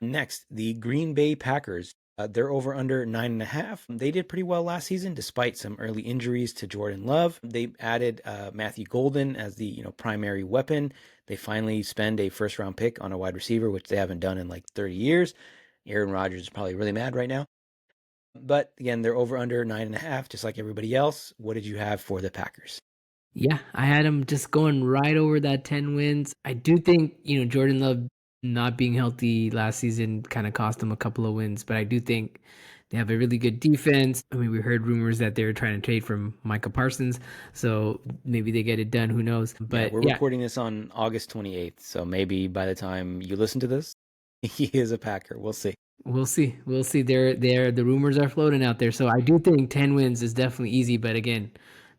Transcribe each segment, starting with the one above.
Next, the Green Bay Packers. They're over under 9.5. They did pretty well last season despite some early injuries to Jordan Love. They added Matthew Golden as the primary weapon. They finally spend a first round pick on a wide receiver, which they haven't done in like 30 years. Aaron Rodgers is probably really mad right now. But again, they're over under 9.5, just like everybody else. What did you have for the Packers? Yeah, I had him just going right over that 10 wins. I do think, Jordan Love not being healthy last season kind of cost them a couple of wins, but I do think they have a really good defense. I mean, we heard rumors that they were trying to trade from Micah Parsons, so maybe they get it done. Who knows? Yeah, But we're yeah, recording this on August 28th, so maybe by the time you listen to this, he is a Packer. We'll see. we'll see. We'll see. The rumors are floating out there. So I do think 10 wins is definitely easy, but again,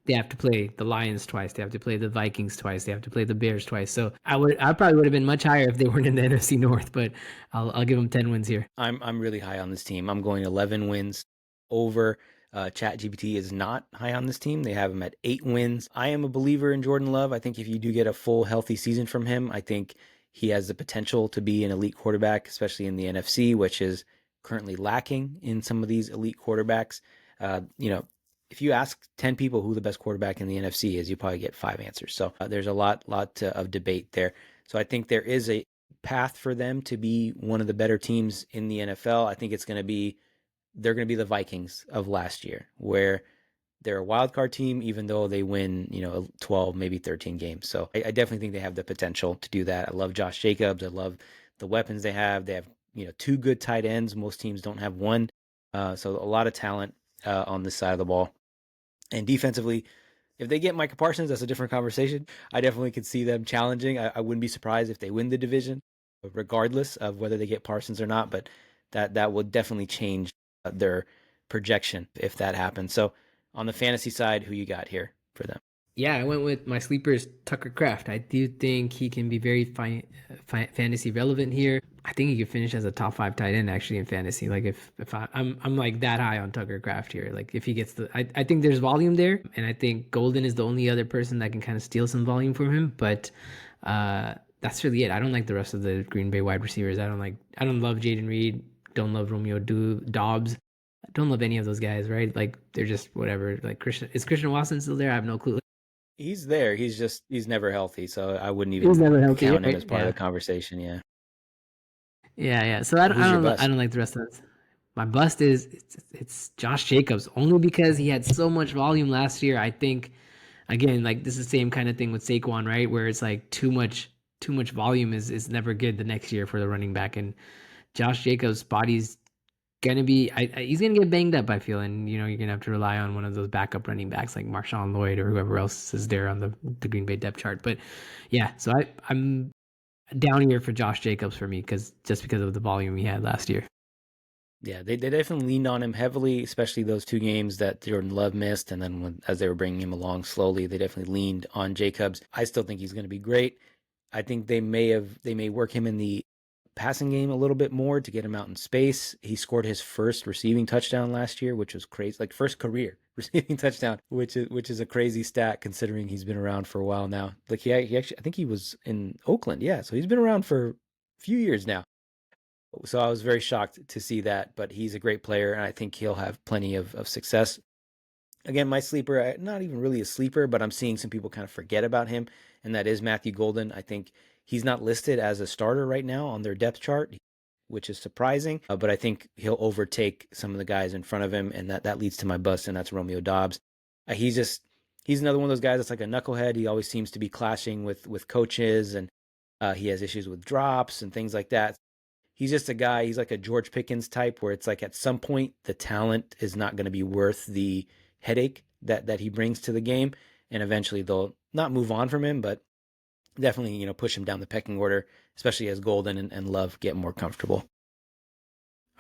they have to play the Lions twice. They have to play the Vikings twice. They have to play the Bears twice. So I probably would have been much higher if they weren't in the NFC North, but I'll give them 10 wins here. I'm really high on this team. I'm going 11 wins over. ChatGPT is not high on this team. They have him at 8 wins. I am a believer in Jordan Love. I think if you do get a full healthy season from him, I think he has the potential to be an elite quarterback, especially in the NFC, which is currently lacking in some of these elite quarterbacks. If you ask 10 people who the best quarterback in the NFC is, you probably get 5 answers. So there's a lot of debate there. So I think there is a path for them to be one of the better teams in the NFL. I think they're going to be the Vikings of last year, where they're a wild card team, even though they win, 12, maybe 13 games. So I definitely think they have the potential to do that. I love Josh Jacobs. I love the weapons they have. They have, two good tight ends. Most teams don't have one. So a lot of talent on this side of the ball. And defensively, if they get Micah Parsons, that's a different conversation. I definitely could see them challenging. I wouldn't be surprised if they win the division, regardless of whether they get Parsons or not. But that would definitely change their projection if that happens. So on the fantasy side, who you got here for them? Yeah, I went with my sleepers, Tucker Kraft. I do think he can be very fantasy relevant here. I think he could finish as a top 5 tight end actually in fantasy. Like if I'm like that high on Tucker Kraft here. Like if he gets I think there's volume there, and I think Golden is the only other person that can kind of steal some volume from him. But that's really it. I don't like the rest of the Green Bay wide receivers. I don't love Jayden Reed. Don't love Romeo Dobbs. I don't love any of those guys, right? Like they're just whatever. Like Christian Watson still there? I have no clue. He's there. He's never healthy, so I wouldn't He was even never healthy, count him right? as part of Yeah. the conversation. Yeah. Yeah. So Who's your I bust? don't like the rest of this. My bust is it's Josh Jacobs only because he had so much volume last year. I think again, like this is the same kind of thing with Saquon, right? Where it's like too much volume is never good the next year for the running back. And Josh Jacobs' body's gonna be he's gonna get banged up, I feel, and you're gonna have to rely on one of those backup running backs like Marshawn Lloyd or whoever else is there on the Green Bay depth chart. But yeah, so I'm down here for Josh Jacobs for me because of the volume he had last year. Yeah, they definitely leaned on him heavily, especially those 2 games that Jordan Love missed. And then as they were bringing him along slowly, they definitely leaned on Jacobs. I still think he's going to be great. I think they may work him in the passing game a little bit more to get him out in space. He scored his first receiving touchdown last year, which was crazy, like first career receiving touchdown, which is a crazy stat considering he's been around for a while now. Like he actually, I think he was in Oakland, yeah, so he's been around for a few years now. So I was very shocked to see that, but he's a great player, and I think he'll have plenty of success. Again, my sleeper, not even really a sleeper, but I'm seeing some people kind of forget about him, and that is Matthew Golden. I think he's not listed as a starter right now on their depth chart, which is surprising, but I think he'll overtake some of the guys in front of him, and that leads to my bust, and that's Romeo Dobbs. He's another one of those guys that's like a knucklehead. He always seems to be clashing with coaches, and he has issues with drops and things like that. He's just a guy, he's like a George Pickens type where it's like at some point the talent is not going to be worth the headache that he brings to the game. And eventually they'll not move on from him, but definitely, push him down the pecking order, especially as Golden and Love get more comfortable.